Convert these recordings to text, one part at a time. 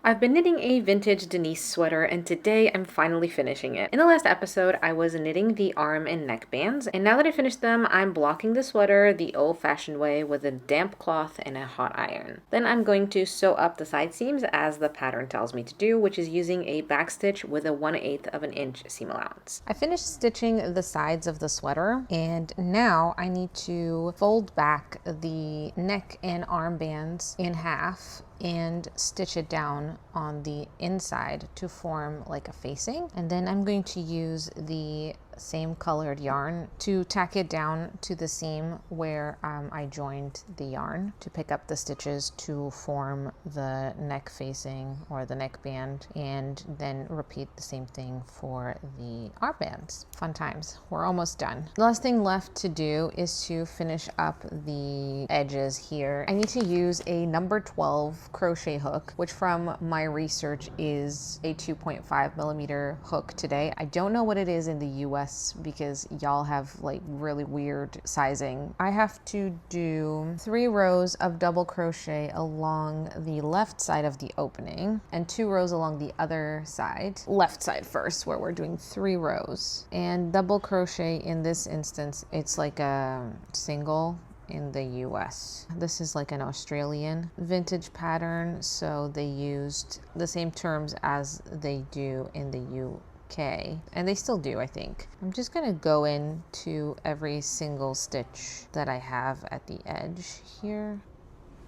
I've been knitting a vintage Denise sweater, and today I'm finally finishing it. In the last episode, I was knitting the arm and neck bands, and now that I finished them, I'm blocking the sweater the old-fashioned way with a damp cloth and a hot iron. Then I'm going to sew up the side seams as the pattern tells me to do, which is using a backstitch with a 1/8 of an inch seam allowance. I finished stitching the sides of the sweater, and now I need to fold back the neck and arm bands in half and stitch it down on the inside to form like a facing. And then I'm going to use the same colored yarn to tack it down to the seam where I joined the yarn to pick up the stitches to form the neck facing or the neck band, and then repeat the same thing for the armbands. Fun times. We're almost done. The last thing left to do is to finish up the edges here. I need to use a number 12 crochet hook, which from my research is a 2.5 millimeter hook today. I don't know what it is in the US because y'all have like really weird sizing. I have to do 3 rows of double crochet along the left side of the opening and 2 rows along the other side. Left side first, where we're doing 3 rows. And double crochet in this instance, it's like a single in the US. This is like an Australian vintage pattern, so they used the same terms as they do in the UK, and they still do, I think. I'm just gonna go into every single stitch that I have at the edge here.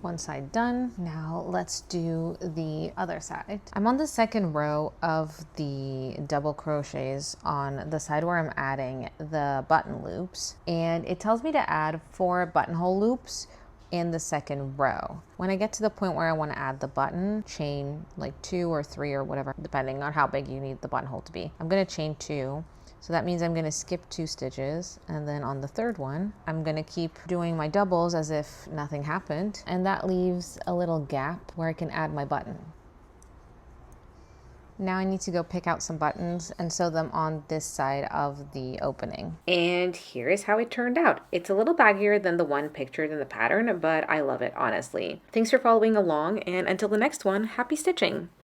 One side done. Now let's do the other side. I'm on the second row of the double crochets on the side where I'm adding the button loops, and it tells me to add 4 buttonhole loops in the second row. When I get to the point where I want to add the button, chain like 2 or 3 or whatever, depending on how big you need the buttonhole to be. I'm going to chain 2. So that means I'm going to skip 2 stitches, and then on the third one, I'm going to keep doing my doubles as if nothing happened, and that leaves a little gap where I can add my button. Now I need to go pick out some buttons and sew them on this side of the opening. And here is how it turned out. It's a little baggier than the one pictured in the pattern, but I love it, honestly. Thanks for following along, and until the next one, happy stitching!